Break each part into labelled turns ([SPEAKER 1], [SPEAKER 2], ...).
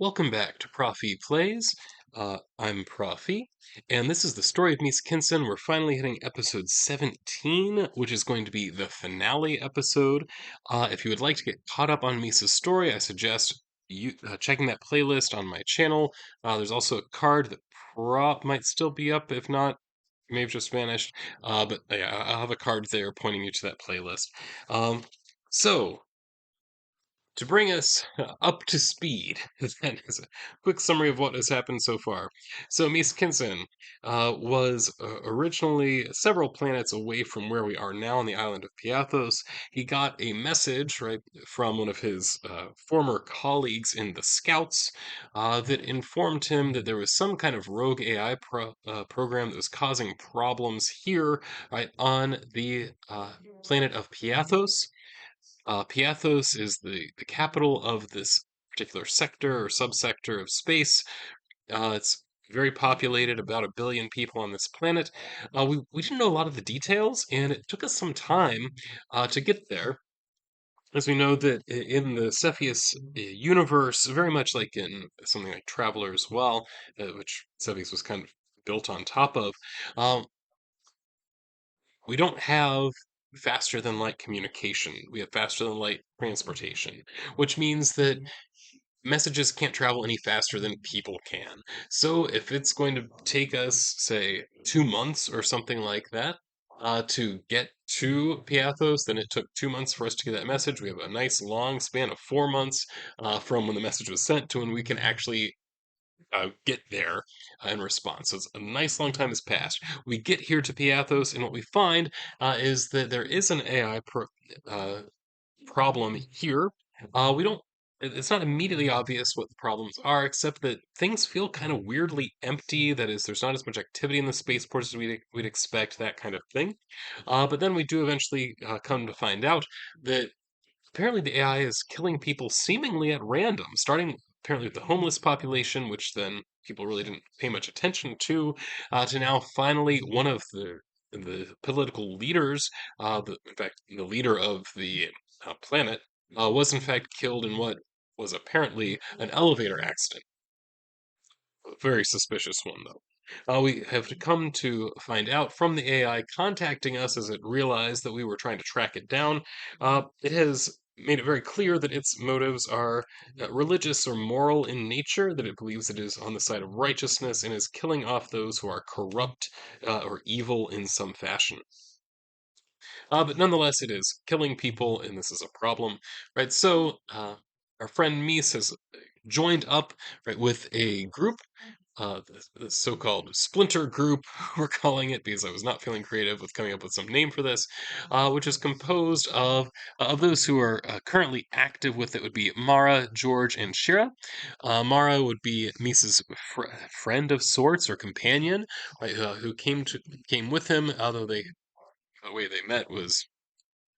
[SPEAKER 1] Welcome back to Prophy Plays. I'm Prophy, and this is the story of Mese Kinson. We're finally hitting episode 17, which is going to be the finale episode. If you would like to get caught up on Mese's story, I suggest you checking that playlist on my channel. There's also a card that might still be up, if not, may have just vanished. But yeah, I'll have a card there pointing you to that playlist. So, to bring us up to speed, that is a quick summary of what has happened so far. So, Mies Kinson was originally several planets away from where we are now on the island of Piathos. He got a message, right, from one of his former colleagues in the Scouts that informed him that there was some kind of rogue AI program that was causing problems here, right, on the planet of Piathos. Piathos is the capital of this particular sector or subsector of space. It's very populated, about 1 billion people on this planet. We didn't know a lot of the details, and it took us some time to get there. As we know that in the Cepheus universe, very much like in something like Traveler as well, which Cepheus was kind of built on top of, um, we don't have faster than light communication. We have faster than light transportation, which means that messages can't travel any faster than people can. So if it's going to take us, say, 2 months or something like that, to get to Piathos, then it took 2 months for us to get that message. We have a nice long span of 4 months from when the message was sent to when we can actually get there in response. So it's a nice long time has passed. We get here to Piathos, and what we find is that there is an AI uh, problem here. We don't. It's not immediately obvious what the problems are, except that things feel kind of weirdly empty. That is, there's not as much activity in the spaceports as we'd expect, that kind of thing. But then we do eventually come to find out that apparently the AI is killing people seemingly at random, starting apparently with the homeless population, which then people really didn't pay much attention to now finally one of the political leaders, in fact, the leader of the planet, was in fact killed in what was apparently an elevator accident. A very suspicious one, though. We have come to find out from the AI contacting us as it realized that we were trying to track it down. It has made it very clear that its motives are religious or moral in nature, that it believes it is on the side of righteousness and is killing off those who are corrupt or evil in some fashion. But nonetheless, it is killing people, and this is a problem, right? So, our friend Mies has joined up, right, with a group, the so-called Splinter Group, we're calling it, because I was not feeling creative with coming up with some name for this, which is composed of those who are currently active with it would be Mara, George, and Shira. Mara would be Misa's friend of sorts or companion, right, who came with him, although the way they met was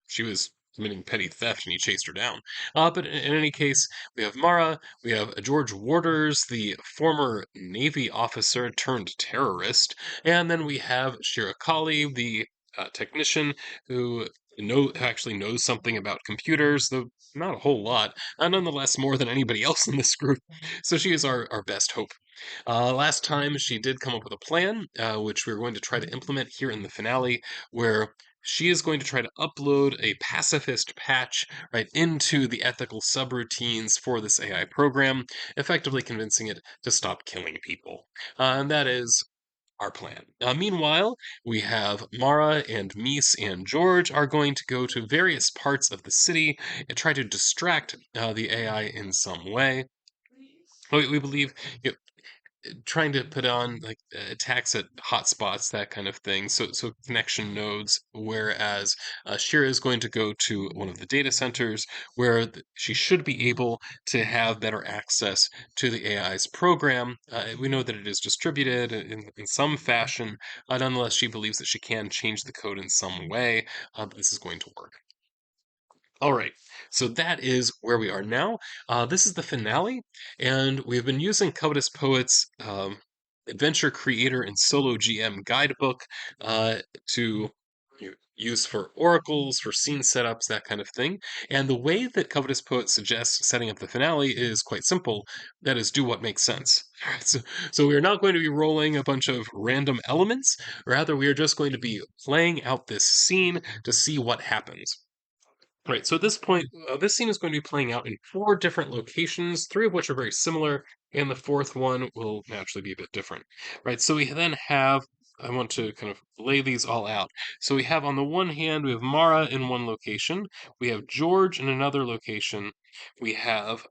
[SPEAKER 1] she was committing petty theft and he chased her down. But in any case, we have Mara, we have George Waters, the former Navy officer turned terrorist, and then we have Shirakali, the technician who actually knows something about computers, though not a whole lot, nonetheless more than anybody else in this group. So she is our best hope. Last time she did come up with a plan, which we're going to try to implement here in the finale, where she is going to try to upload a pacifist patch right into the ethical subroutines for this AI program, effectively convincing it to stop killing people. And that is our plan. Meanwhile, we have Mara and Mies and George are going to go to various parts of the city and try to distract the AI in some way. We believe trying to put on like attacks at hotspots, that kind of thing. So connection nodes. Whereas Shira is going to go to one of the data centers where she should be able to have better access to the AI's program. We know that it is distributed in some fashion. Nonetheless, she believes that she can change the code in some way. But this is going to work. All right, so that is where we are now. This is the finale, and we've been using Covetous Poets' Adventure Creator and Solo GM guidebook to used for oracles, for scene setups, that kind of thing. And the way that Covetous Poet suggests setting up the finale is quite simple. That is, do what makes sense. So we are not going to be rolling a bunch of random elements. Rather, we are just going to be playing out this scene to see what happens. Right, so at this point, this scene is going to be playing out in 4 different locations, 3 of which are very similar, and the 4th one will naturally be a bit different. Right, so we then have, I want to kind of lay these all out. So we have on the one hand, we have Mara in one location, we have George in another location, we have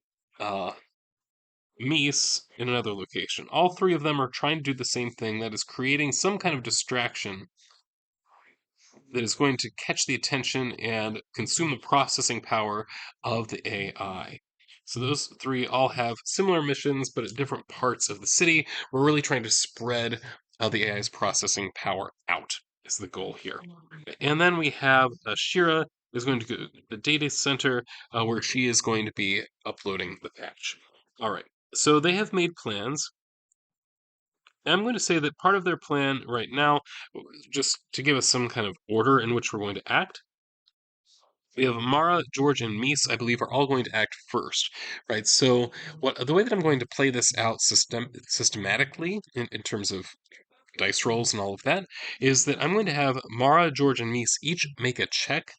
[SPEAKER 1] Mese in another location. All 3 of them are trying to do the same thing, that is creating some kind of distraction that is going to catch the attention and consume the processing power of the AI. So those 3 all have similar missions, but at different parts of the city. We're really trying to spread the AI's processing power out is the goal here. And then we have Shira is going to go to the data center where she is going to be uploading the patch. All right. So they have made plans. I'm going to say that part of their plan right now, just to give us some kind of order in which we're going to act, we have Mara, George, and Mies, I believe, are all going to act first, right? So, the way that I'm going to play this out systematically in terms of dice rolls and all of that is that I'm going to have Mara, George, and Mies each make a check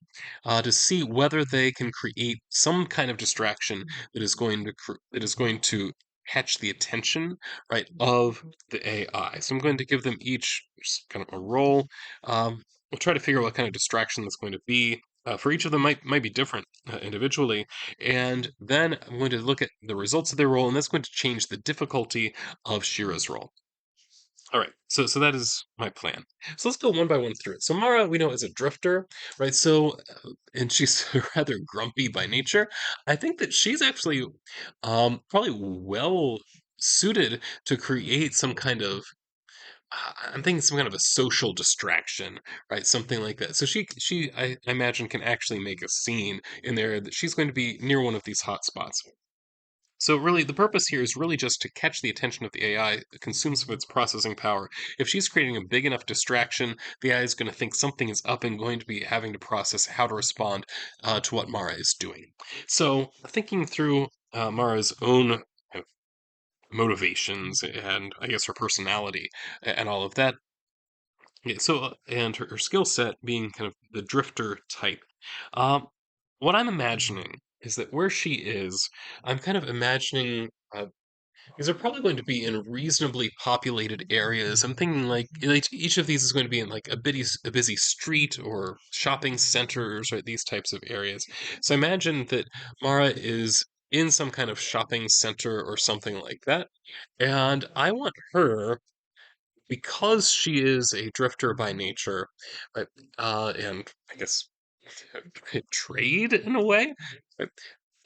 [SPEAKER 1] to see whether they can create some kind of distraction that is going to catch the attention right of the AI. So I'm going to give them each just kind of a roll. We'll try to figure out what kind of distraction that's going to be. For each of them might be different individually, and then I'm going to look at the results of their roll, and that's going to change the difficulty of Shira's roll. All right, so that is my plan. So let's go one by one through it. So Mara, we know, is a drifter, right? So, and she's rather grumpy by nature. I think that she's actually probably well suited to create some kind of. I'm thinking some kind of a social distraction, right? Something like that. So I imagine, can actually make a scene in there that she's going to be near one of these hot spots. So really, the purpose here is really just to catch the attention of the AI, consume some of its processing power. If she's creating a big enough distraction, the AI is going to think something is up and going to be having to process how to respond to what Mara is doing. So thinking through Mara's own motivations and I guess her personality and all of that. Yeah, so and her skill set being kind of the drifter type. Um, what I'm imagining is that where she is, I'm kind of imagining these are probably going to be in reasonably populated areas. I'm thinking like each of these is going to be in like a busy street or shopping centers, or these types of areas. So I imagine that Mara is in some kind of shopping center or something like that, and I want her, because she is a drifter by nature, right, and I guess trade in a way. right,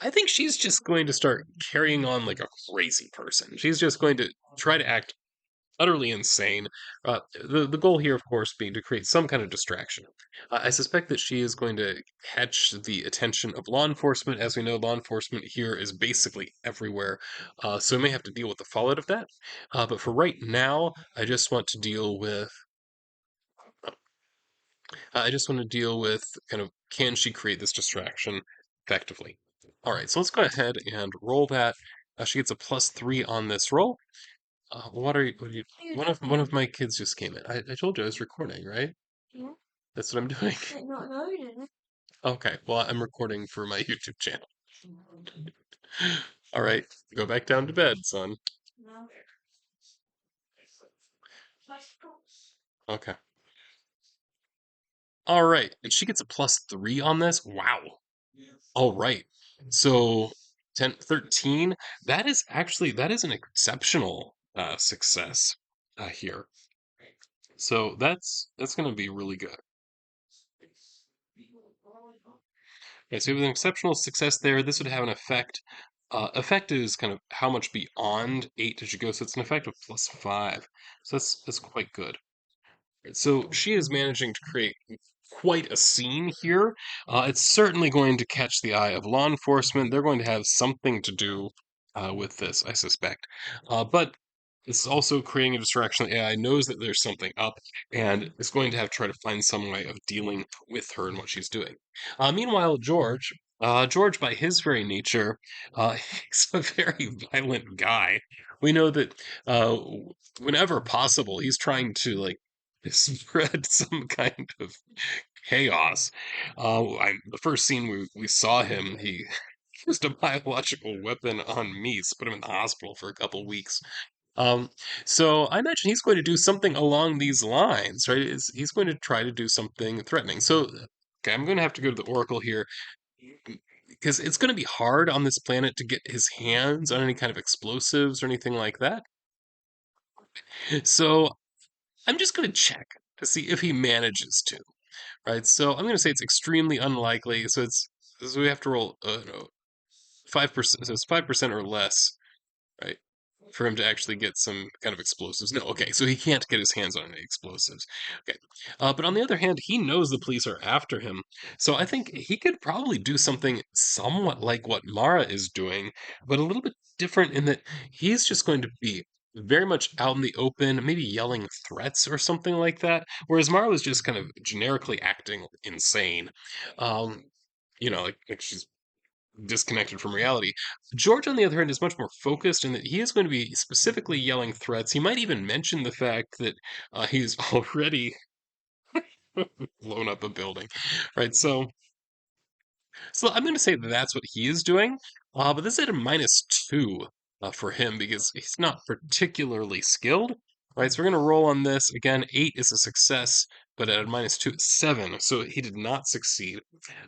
[SPEAKER 1] I think she's just going to start carrying on like a crazy person. She's just going to try to act utterly insane. The goal here, of course, being to create some kind of distraction. I suspect that she is going to catch the attention of law enforcement. As we know, law enforcement here is basically everywhere, so we may have to deal with the fallout of that. But for right now, I just want to deal with kind of, can she create this distraction effectively? All right, so let's go ahead and roll that. She gets a +3 on this roll. What are you? One of my kids just came in. I told you I was recording, right?
[SPEAKER 2] Yeah.
[SPEAKER 1] That's what I'm doing.
[SPEAKER 2] But not loaded.
[SPEAKER 1] Okay, well, I'm recording for my YouTube channel. All right, go back down to bed, son.
[SPEAKER 2] No.
[SPEAKER 1] Okay. All right, and she gets a +3 on this. Wow. All right. So 10, 13. That is an exceptional success here. So that's going to be really good. Okay, so with an exceptional success there, this would have an effect. Effect is kind of how much beyond 8 did you go? So it's an effect of +5. So that's quite good. So she is managing to create quite a scene here. It's certainly going to catch the eye of law enforcement. They're going to have something to do with this, I suspect. But This is also creating a distraction. The AI knows that there's something up and is going to have to try to find some way of dealing with her and what she's doing. Meanwhile, George, by his very nature, he's a very violent guy. We know that uh, whenever possible, he's trying to like spread some kind of chaos. The first scene we saw him, he used a biological weapon on Mese, put him in the hospital for a couple weeks. Um, so I imagine he's going to do something along these lines, right? He's going to try to do something threatening. So, okay, I'm going to have to go to the Oracle here because it's going to be hard on this planet to get his hands on any kind of explosives or anything like that. So I'm just going to check to see if he manages to, right? So I'm going to say it's extremely unlikely. So we have to roll no, 5%. So it's 5% or less, right? For him to actually get some kind of explosives. No, okay, so he can't get his hands on any explosives. Okay. But on the other hand, he knows the police are after him. So I think he could probably do something somewhat like what Mara is doing, but a little bit different in that he's just going to be very much out in the open, maybe yelling threats or something like that. Whereas Mara was just kind of generically acting insane. Um, like she's disconnected from reality. George, on the other hand, is much more focused in that he is going to be specifically yelling threats. He might even mention the fact that he's already blown up a building, right? So I'm going to say that that's what he is doing, but this is at a -2 for him because he's not particularly skilled, right? So we're going to roll on this again. 8 is a success, but at a -2, 7. So he did not succeed.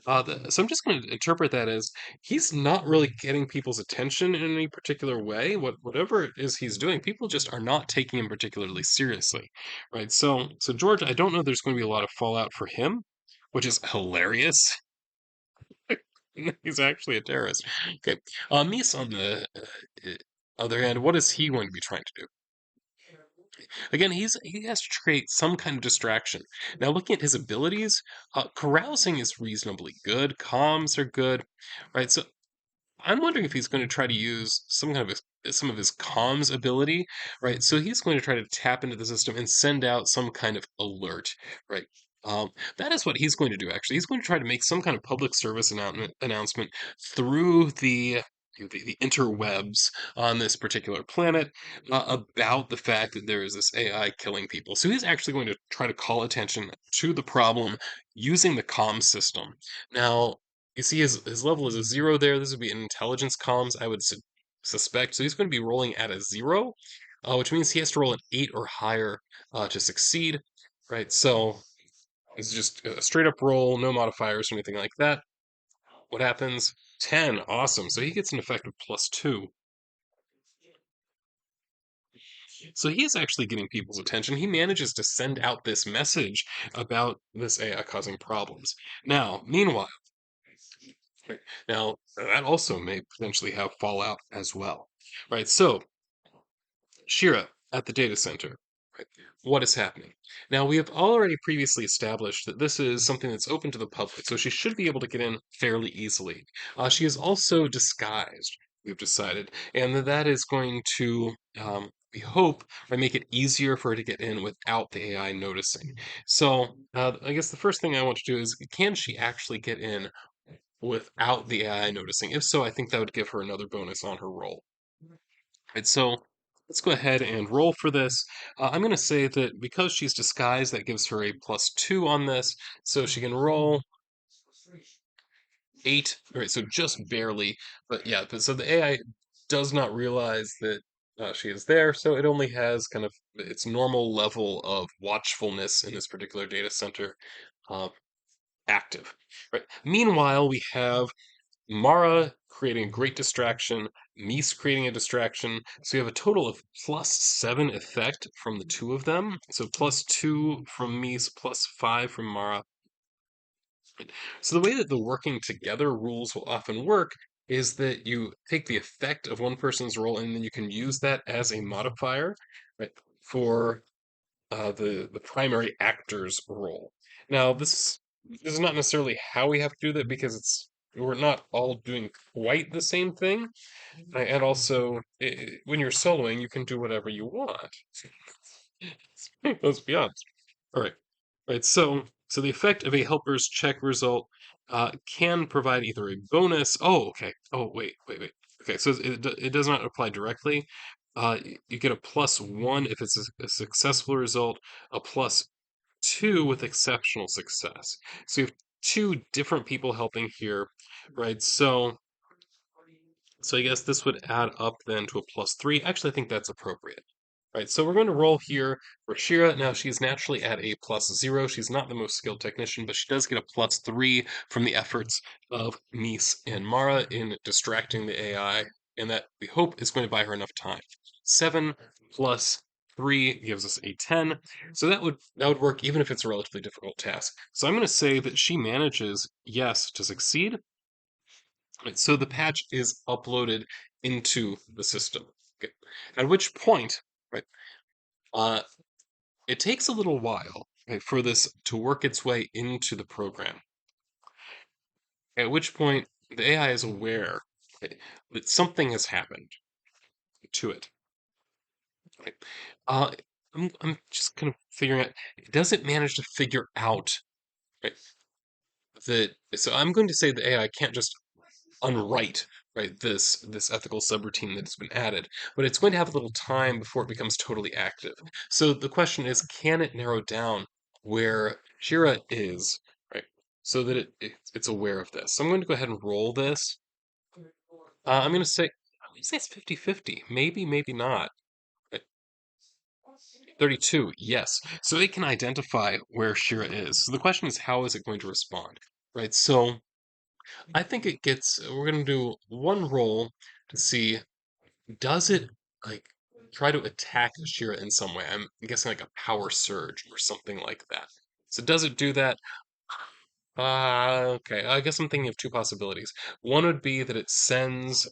[SPEAKER 1] So I'm just going to interpret that as he's not really getting people's attention in any particular way. Whatever it is he's doing, people just are not taking him particularly seriously, right? So George, I don't know there's going to be a lot of fallout for him, which is hilarious. He's actually a terrorist. Okay. Mies, on the other hand, what is he going to be trying to do? Again, he has to create some kind of distraction. Now, looking at his abilities, carousing is reasonably good. Comms are good, right? So I'm wondering if he's going to try to use some of his comms ability, right? So he's going to try to tap into the system and send out some kind of alert, right? That is what he's going to do. Actually, he's going to try to make some kind of public service announcement through the interwebs on this particular planet about the fact that there is this AI killing people. So he's actually going to try to call attention to the problem using the comm system. Now, you see his level is a 0 there. This would be an intelligence comms, I would suspect. So he's going to be rolling at a 0, which means he has to roll an 8 or higher to succeed, right? So it's just a straight up roll, no modifiers or anything like that. What happens? 10. Awesome. So he gets an effective +2. So he is actually getting people's attention. He manages to send out this message about this AI causing problems. Now, meanwhile, right, now that also may potentially have fallout as well. Right. So Shira at the data center. Right. What is happening? Now, we have already previously established that this is something that's open to the public, so she should be able to get in fairly easily. She is also disguised, we've decided, and that is going to, we hope, make it easier for her to get in without the AI noticing. So, I guess the first thing I want to do is, can she actually get in without the AI noticing? If so, I think that would give her another bonus on her roll. Right, so let's go ahead and roll for this. I'm going to say that because she's disguised, that gives her a +2 on this, so she can roll 8. All right, so just barely, but yeah. So the AI does not realize that she is there, so it only has kind of its normal level of watchfulness in this particular data center uh, active. Right. Meanwhile, we have Mara creating a great distraction, Mies creating a distraction. So you have a total of +7 effect from the two of them. So +2 from Mies, +5 from Mara. So the way that the working together rules will often work is that you take the effect of one person's role and then you can use that as a modifier, right, for the primary actor's role. Now, this is not necessarily how we have to do that because we're not all doing quite the same thing. And also, when you're soloing, you can do whatever you want. Let's be honest. All right. Right. So the effect of a helper's check result can provide either a bonus. Oh, okay. Oh, wait. Okay, so it does not apply directly. You get a +1 if it's a successful result, a +2 with exceptional success. So you have two different people helping here, right? So I guess this would add up then to a +3. Actually, I think that's appropriate. Right, so we're going to roll here for Shira. Now she's naturally at a +0. She's not the most skilled technician, but she does get a +3 from the efforts of Mese and Mara in distracting the AI, and that we hope is going to buy her enough time. 7 plus 3 gives us a 10. So that would work even if it's a relatively difficult task. So I'm going to say that she manages, yes, to succeed. Right, so the patch is uploaded into the system. Okay. At which point, right, uh, it takes a little while, right, for this to work its way into the program. At which point, the AI is aware, right, that something has happened to it. Right? Uh, I'm just kind of figuring out. Does it manage to figure out, right, that? So I'm going to say the AI can't just unwrite, right, this ethical subroutine that's been added, but it's going to have a little time before it becomes totally active. So the question is, can it narrow down where Shira is, right, so that it's aware of this? So I'm going to go ahead and roll this. I'm going to say it's 50-50. Maybe, maybe not. Right, 32, yes. So it can identify where Shira is. So the question is, how is it going to respond? Right, so I think we're going to do one roll to see, does it like try to attack Shira in some way? I'm guessing like a power surge or something like that. So does it do that? Okay. I guess I'm thinking of two possibilities. One would be that it sends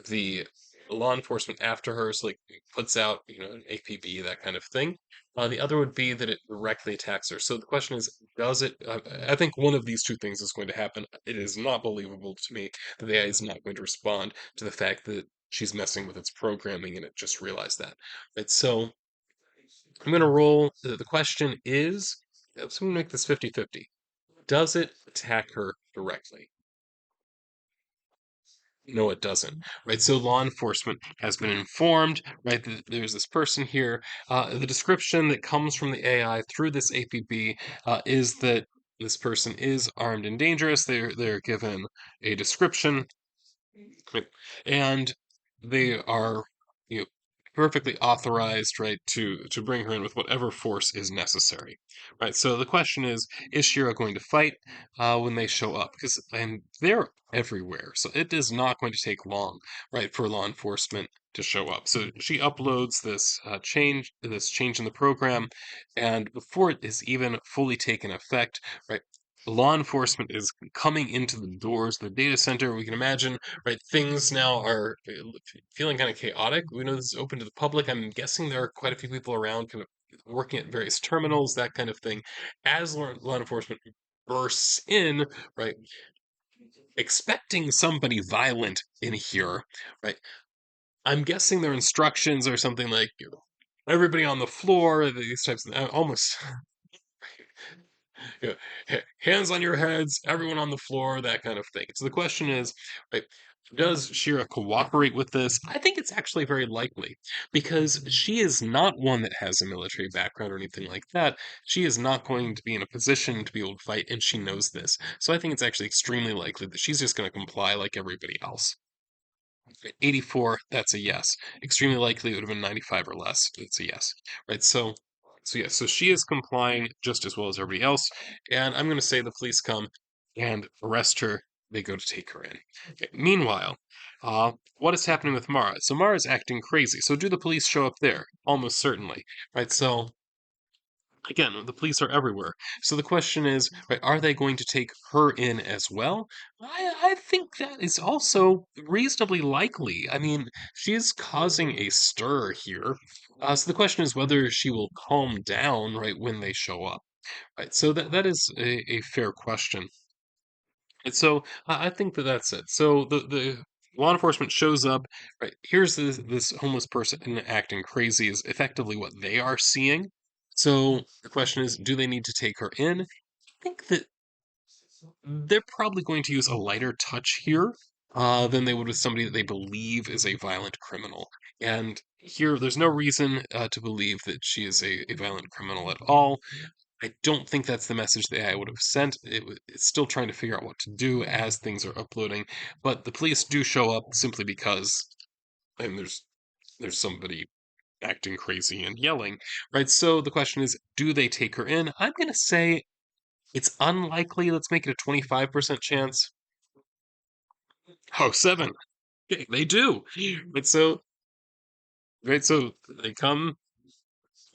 [SPEAKER 1] the law enforcement after her, so like puts out, an APB, that kind of thing. The other would be that it directly attacks her. So the question is, does it? I think one of these two things is going to happen. It is not believable to me that the AI is not going to respond to the fact that she's messing with its programming and it just realized that. Right. So I'm going to roll. The question is, so I'm going to make this 50-50. Does it attack her directly? No, it doesn't. Right. So law enforcement has been informed. Right. There's this person here. The description that comes from the AI through this APB is that this person is armed and dangerous. They're given a description. Right. And they are, you know, perfectly authorized, right, to bring her in with whatever force is necessary, right? So the question is Shira going to fight when they show up? Because and they're everywhere, so it is not going to take long, right, for law enforcement to show up. So she uploads this change in the program, and before it is even fully taken effect, right, law enforcement is coming into the doors of the data center. We can imagine, right, things now are feeling kind of chaotic. We know this is open to the public. I'm guessing there are quite a few people around kind of working at various terminals, that kind of thing. As law enforcement bursts in, right, expecting somebody violent in here, right, I'm guessing their instructions are something like, everybody on the floor, these types of almost you hands on your heads, everyone on the floor, that kind of thing. So the question is, right, does Shira cooperate with this? I think it's actually very likely because she is not one that has a military background or anything like that. She is not going to be in a position to be able to fight, and she knows this. So I think it's actually extremely likely that she's just going to comply like everybody else. 84, that's a yes. Extremely likely it would have been 95 or less. It's a yes. Right? So yes, so she is complying just as well as everybody else. And I'm going to say the police come and arrest her. They go to take her in. Okay. Meanwhile, what is happening with Mara? So Mara's acting crazy. So do the police show up there? Almost certainly. Right? So again, the police are everywhere. So the question is, right, are they going to take her in as well? I think that is also reasonably likely. I mean, she is causing a stir here. So the question is whether she will calm down, right, when they show up. Right. So that is a fair question. And so I think that that's it. So the law enforcement shows up. Right, here's this homeless person acting crazy is effectively what they are seeing. So the question is, do they need to take her in? I think that they're probably going to use a lighter touch here than they would with somebody that they believe is a violent criminal. And here, there's no reason to believe that she is a violent criminal at all. I don't think that's the message the AI would have sent. It's still trying to figure out what to do as things are uploading. But the police do show up simply because, and there's somebody acting crazy and yelling, right? So the question is, do they take her in? I'm going to say it's unlikely. Let's make it a 25% chance. Oh, seven. Okay, they do. Right, so they come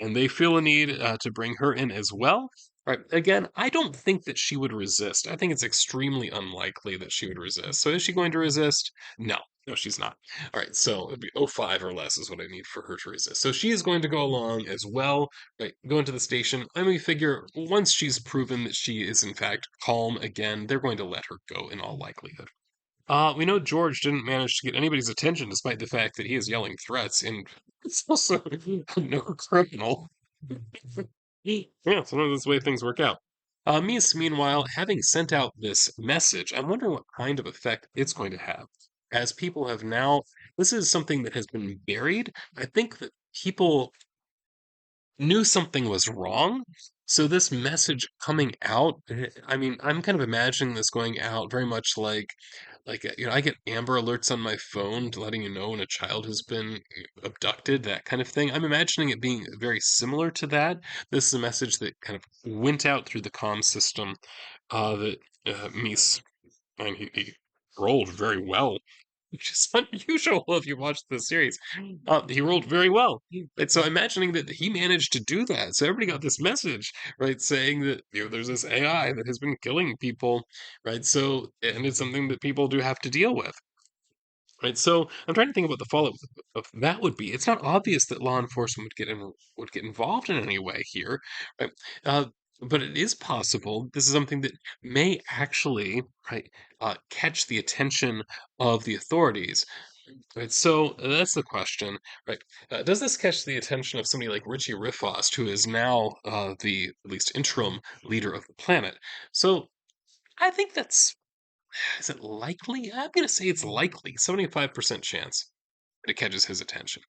[SPEAKER 1] and they feel a need to bring her in as well. Right. Again, I don't think that she would resist. I think it's extremely unlikely that she would resist. So is she going to resist? No. No, she's not. All right, so it'd be oh 05 or less is what I need for her to resist. So she is going to go along as well, right? Go into the station. And we figure once she's proven that she is in fact calm again, they're going to let her go in all likelihood. We know George didn't manage to get anybody's attention despite the fact that he is yelling threats, and it's also no criminal. Yeah, sometimes that's the way things work out. Mies, meanwhile, having sent out this message, I'm wondering what kind of effect it's going to have. As people have now, this is something that has been buried. I think that people knew something was wrong. So this message coming out, I mean, I'm kind of imagining this going out very much like I get Amber Alerts on my phone letting you know when a child has been abducted, that kind of thing. I'm imagining it being very similar to that. This is a message that kind of went out through the comm system that Mies, and he rolled very well, which is unusual if you watch the series. He rolled very well. And so imagining that he managed to do that. So everybody got this message, right, saying that there's this AI that has been killing people, right? So and it's something that people do have to deal with. Right, so I'm trying to think about the fallout of that would be. It's not obvious that law enforcement would get involved in any way here, right? Uh, but it is possible. This is something that may actually, right, catch the attention of the authorities. Right, so that's the question, right? Does this catch the attention of somebody like Richie Riffost, who is now the at least interim leader of the planet? So I think that's is it likely? I'm going to say it's likely. 75% chance that it catches his attention.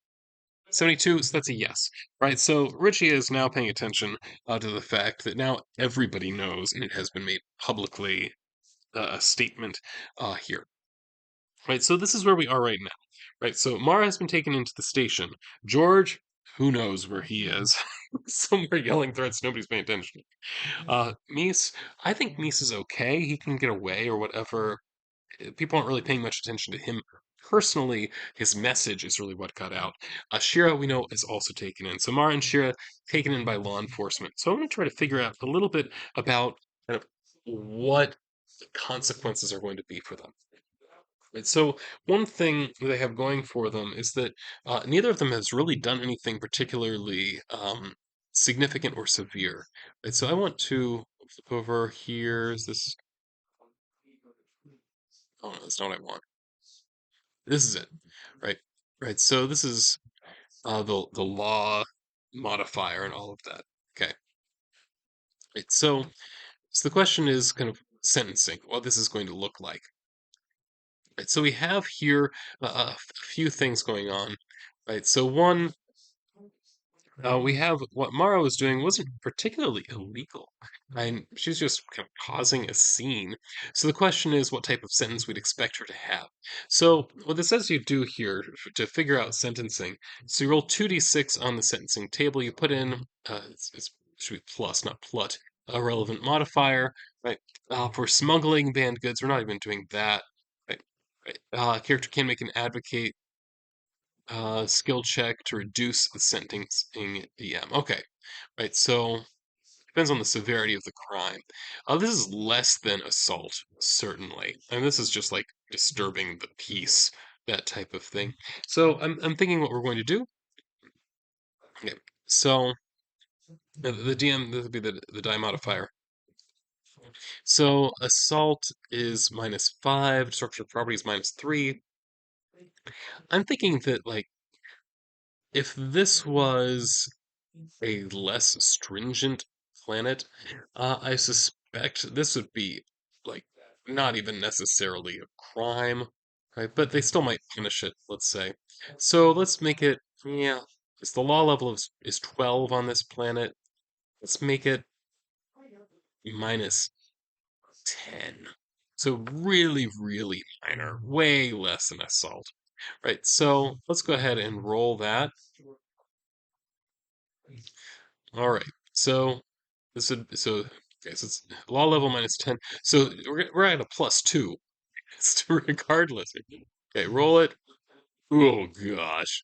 [SPEAKER 1] 72, so that's a yes, right? So Richie is now paying attention to the fact that now everybody knows, and it has been made publicly a statement here, right? So this is where we are right now, right? So Mara has been taken into the station. George, who knows where he is? Somewhere yelling threats, nobody's paying attention. Mies, I think Mies is okay. He can get away or whatever. People aren't really paying much attention to him personally. His message is really what got out. Shira, we know, is also taken in. So Mara and Shira taken in by law enforcement. So I'm going to try to figure out a little bit about kind of what the consequences are going to be for them. Right, so one thing they have going for them is that neither of them has really done anything particularly significant or severe. Right, so I want to flip over here. Is this? Oh, no, that's not what I want. This is it, right? Right. So this is the law modifier and all of that. Okay. Right. So the question is kind of sentencing. What this is going to look like. Right. So we have here a few things going on. Right. So one, we have what Mara was doing wasn't particularly illegal. And she's just kind of causing a scene. So the question is what type of sentence we'd expect her to have. So what this says you do here to figure out sentencing, so you roll 2d6 on the sentencing table. You put in, it's should be plus, not plut, a relevant modifier, right? For smuggling banned goods, we're not even doing that. Right? Right. Character can make an advocate skill check to reduce the sentencing DM. Okay, right. So depends on the severity of the crime. This is less than assault, certainly, and this is just like disturbing the peace, that type of thing. So I'm thinking what we're going to do. Okay, so the DM, this would be the die modifier. So assault is -5, destructive property is -3. I'm thinking that, like, if this was a less stringent planet, I suspect this would be, like, not even necessarily a crime, right? But they still might punish it, let's say. So let's make it, yeah, is the law level is 12 on this planet. Let's make it -10. So really, really minor, way less than assault. Right, so let's go ahead and roll that. All right, so this would so okay, so it's law level -10. So we're at a +2. It's regardless. Okay, roll it. Oh gosh.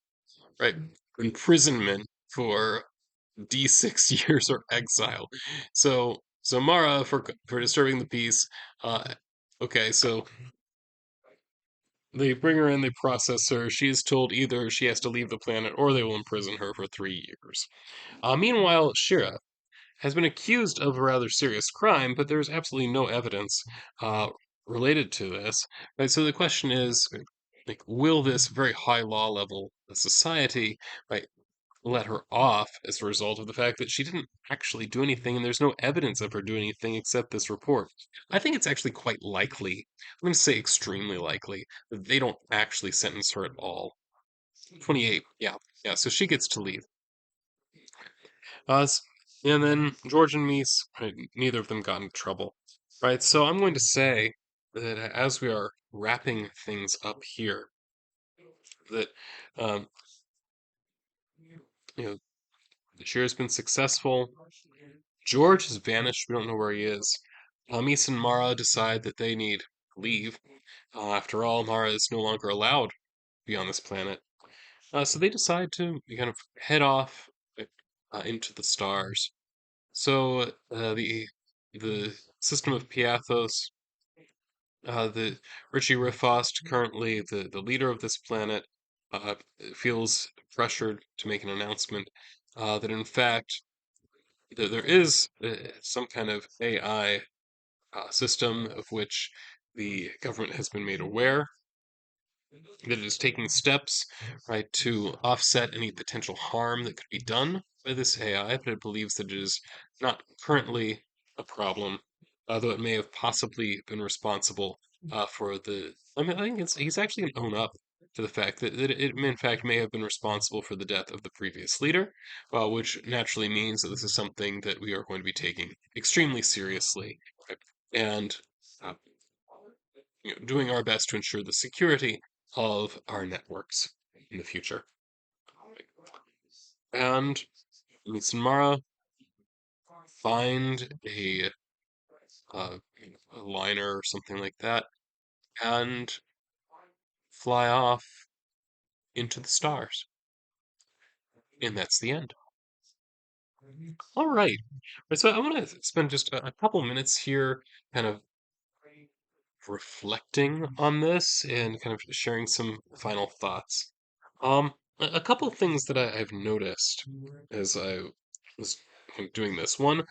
[SPEAKER 1] Right. Imprisonment for D6 years or exile. So Mara for disturbing the peace. Uh okay, so they bring her in, they process her. She is told either she has to leave the planet or they will imprison her for 3 years. Meanwhile, Shira has been accused of a rather serious crime, but there's absolutely no evidence uh, related to this. Right? So the question is, like, will this very high law level society, right, let her off as a result of the fact that she didn't actually do anything, and there's no evidence of her doing anything except this report? I think it's actually quite likely. I'm going to say extremely likely that they don't actually sentence her at all. 28, yeah, yeah. So she gets to leave. Us, and then George and Mies, right, neither of them got into trouble. Right, so I'm going to say that as we are wrapping things up here, that um, you know, the share has been successful. George has vanished. We don't know where he is. Mies and Mara decide that they need to leave. After all, Mara is no longer allowed to be on this planet. So they decide to kind of head off into the stars. So the system of Piathos, the Richie Rifost, currently the leader of this planet, uh, feels pressured to make an announcement that in fact there is some kind of AI system of which the government has been made aware, that it is taking steps, right, to offset any potential harm that could be done by this AI, but it believes that it is not currently a problem, though it may have possibly been responsible for the. I mean, I think he's actually going to own up to the fact that it, in fact, may have been responsible for the death of the previous leader, which naturally means that this is something that we are going to be taking extremely seriously, right? And uh, doing our best to ensure the security of our networks in the future. And Mitsunmara find uh, a liner or something like that and fly off into the stars. And that's the end. All right. So I want to spend just a couple minutes here kind of reflecting on this and kind of sharing some final thoughts. A couple of things that I've noticed as I was kind of doing this. One,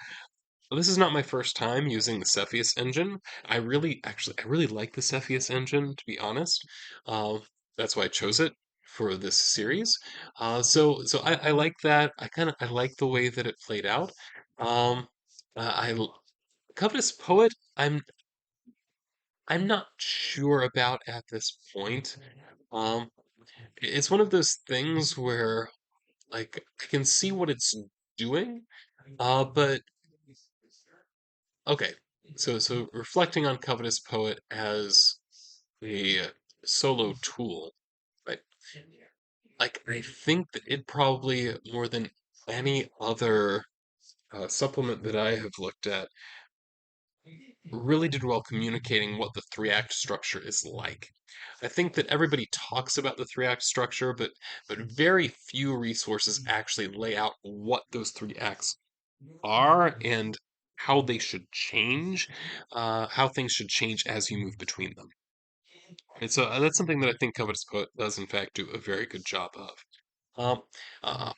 [SPEAKER 1] this is not my first time using the Cepheus engine. I really like the Cepheus engine, to be honest. Uh, that's why I chose it for this series. So I like that. I like the way that it played out. Um, Covetous Poet. I'm not sure about at this point. Um, it's one of those things where, like, I can see what it's doing, but okay. So reflecting on Covetous Poet as a solo tool, right? Like, I think that it probably more than any other supplement that I have looked at really did well communicating what the three-act structure is like. I think that everybody talks about the three-act structure, but very few resources actually lay out what those three acts are and how they should change, how things should change as you move between them. And so that's something that I think Covetous Poet does, in fact, do a very good job of. Um,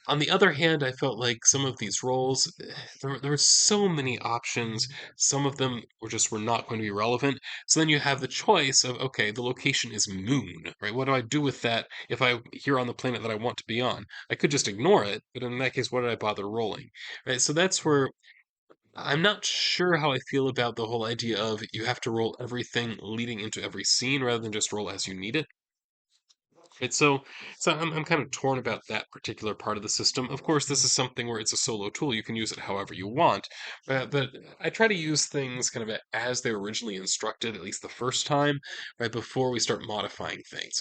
[SPEAKER 1] on the other hand, I felt like some of these roles, there were so many options. Some of them were not going to be relevant. So then you have the choice of, okay, the location is Moon, right? What do I do with that if I here on the planet that I want to be on? I could just ignore it, but in that case, what did I bother rolling? Right? So that's where I'm not sure how I feel about the whole idea of you have to roll everything leading into every scene rather than just roll as you need it. Right, so I'm kind of torn about that particular part of the system. Of course, this is something where it's a solo tool. You can use it however you want, but I try to use things kind of as they were originally instructed, at least the first time, right before we start modifying things.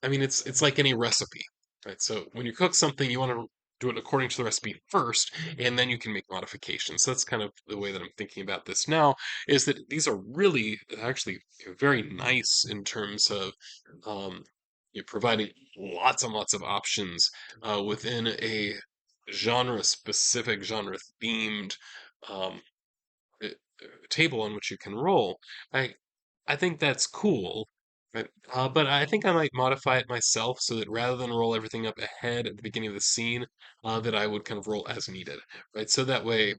[SPEAKER 1] I mean, it's like any recipe, right? So when you cook something, you want to do it according to the recipe first, and then you can make modifications. So that's kind of the way that I'm thinking about this now, is that these are really actually very nice in terms of um, you're providing lots and lots of options within a genre-specific, genre-themed um, uh, table on which you can roll. I I think that's cool, but I think I might modify it myself so that rather than roll everything up ahead at the beginning of the scene, that I would kind of roll as needed, right? So that way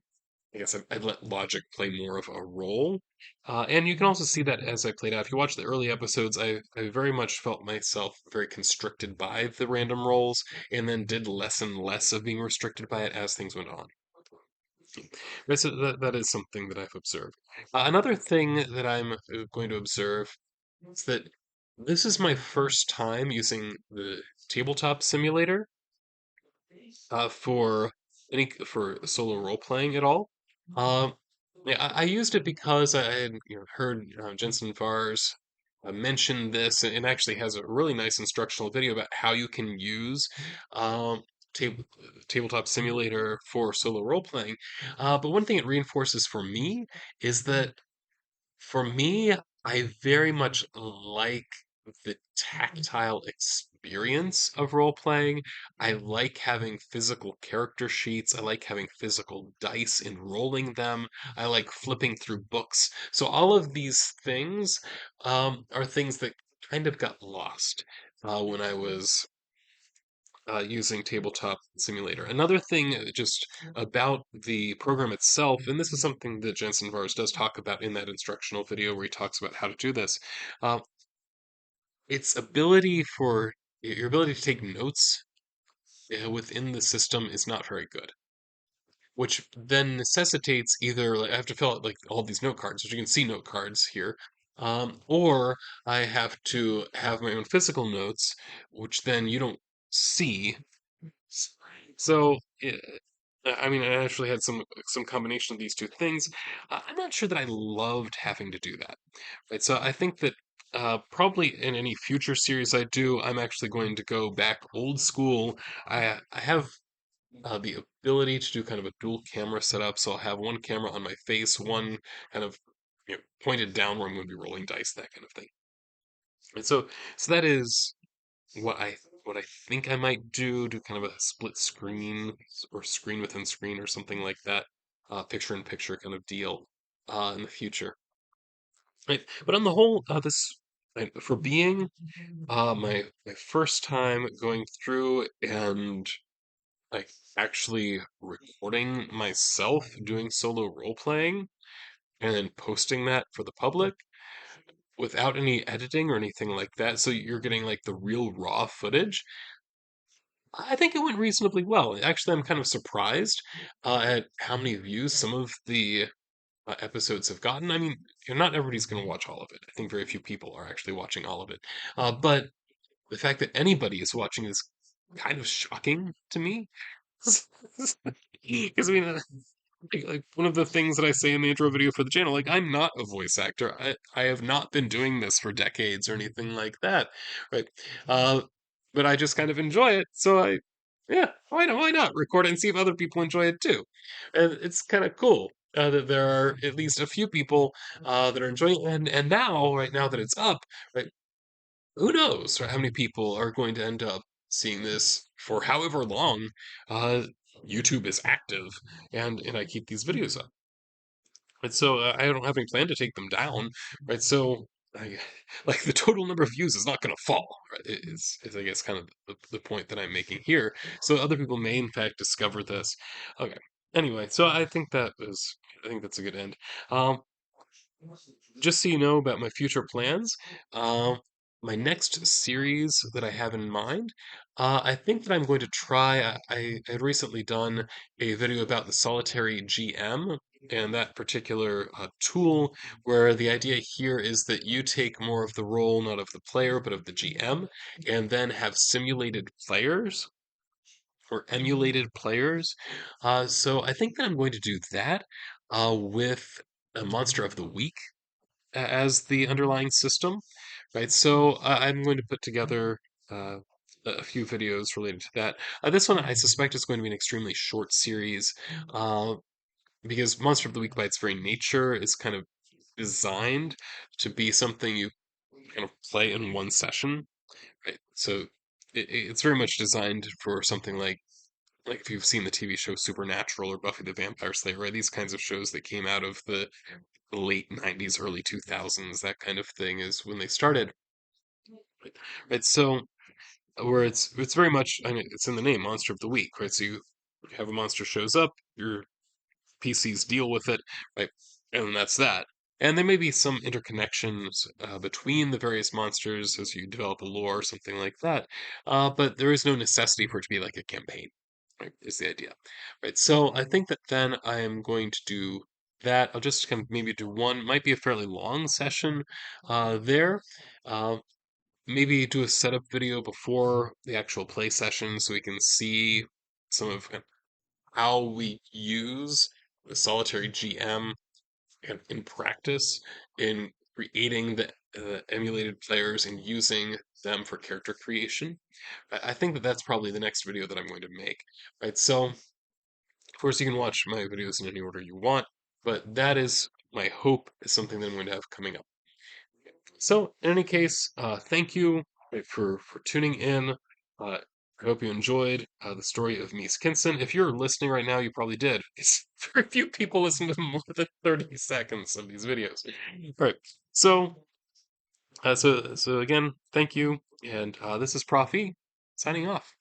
[SPEAKER 1] I guess I'd let logic play more of a role. And you can also see that as I played out. If you watch the early episodes, I very much felt myself very constricted by the random rolls, and then did less and less of being restricted by it as things went on. So that is something that I've observed. Another thing that I'm going to observe is that this is my first time using the tabletop simulator for solo role playing at all. Um, yeah, I used it because I had heard Jensen Vars mention this, and actually has a really nice instructional video about how you can use um, table, tabletop simulator for solo role playing. But one thing it reinforces for me is that for me, I very much like the tactile experience of role playing. I like having physical character sheets. I like having physical dice and rolling them. I like flipping through books. So all of these things are things that kind of got lost when I was using Tabletop Simulator. Another thing just about the program itself, and this is something that Jensen Vars does talk about in that instructional video where he talks about how to do this, uh, its ability for your ability to take notes within the system is not very good. Which then necessitates either like, I have to fill out like all these note cards, which you can see note cards here, or I have to have my own physical notes, which then you don't see. So, I mean, I actually had some combination of these two things. I'm not sure that I loved having to do that, right? So I think that probably in any future series I do, I'm actually going to go back old school. I have the ability to do kind of a dual camera setup, so I'll have one camera on my face, one kind of pointed down where I'm going to be rolling dice, that kind of thing. And so that is what I think I might do kind of a split screen or screen within screen or something like that, picture in picture kind of deal in the future. Right. But on the whole, this for being my first time going through and like actually recording myself doing solo role playing and then posting that for the public without any editing or anything like that, so you're getting like the real raw footage. I think it went reasonably well. Actually, I'm kind of surprised at how many views some of the episodes have gotten. I mean, not everybody's going to watch all of it. I think very few people are actually watching all of it. But the fact that anybody is watching is kind of shocking to me. Because I mean, like one of the things that I say in the intro video for the channel, like I'm not a voice actor. I have not been doing this for decades or anything like that, right? Uh, but I just kind of enjoy it, so yeah, why not record it and see if other people enjoy it too? And it's kind of cool that there are at least a few people that are enjoying it, and now, right now that it's up, right, who knows right, how many people are going to end up seeing this for however long uh, YouTube is active and I keep these videos up. And so I don't have any plan to take them down, right? So I, like the total number of views is not going to fall. Right? Is I guess kind of the point that I'm making here. So other people may in fact discover this. Okay. Anyway, so I think that's a good end. Um, just so you know about my future plans, um, my next series that I have in mind, I think that I'm going to try. I had recently done a video about the solitary GM and that particular tool, where the idea here is that you take more of the role not of the player but of the GM, and then have simulated players or emulated players. So I think that I'm going to do that with a monster of the week as the underlying system, right? So I'm going to put together uh, a few videos related to that. This one I suspect is going to be an extremely short series uh, because Monster of the Week by its very nature is kind of designed to be something you kind of play in one session, right? So it's very much designed for something like if you've seen the TV show Supernatural or Buffy the Vampire Slayer, right? These kinds of shows that came out of the late 90s, early 2000s, that kind of thing is when they started. Right? So where it's very much, I mean, it's in the name, Monster of the Week, right? So you have a monster shows up, your PCs deal with it, right? And that's that. And there may be some interconnections between the various monsters as you develop a lore or something like that, but there is no necessity for it to be like a campaign, right? Is the idea, right? So I think that then I am going to do that. I'll just kind of maybe do one, might be a fairly long session there. Uh, Maybe do a setup video before the actual play session so we can see some of how we use the solitary GM in practice in creating the emulated players and using them for character creation. I think that that's probably the next video that I'm going to make. Right, so of course you can watch my videos in any order you want, but that is my hope is something that I'm going to have coming up. So, in any case, thank you for tuning in. I hope you enjoyed the story of Mies Kinson. If you're listening right now, you probably did. Because very few people listen to more than 30 seconds of these videos. All right. So again, thank you, and this is Profi signing off.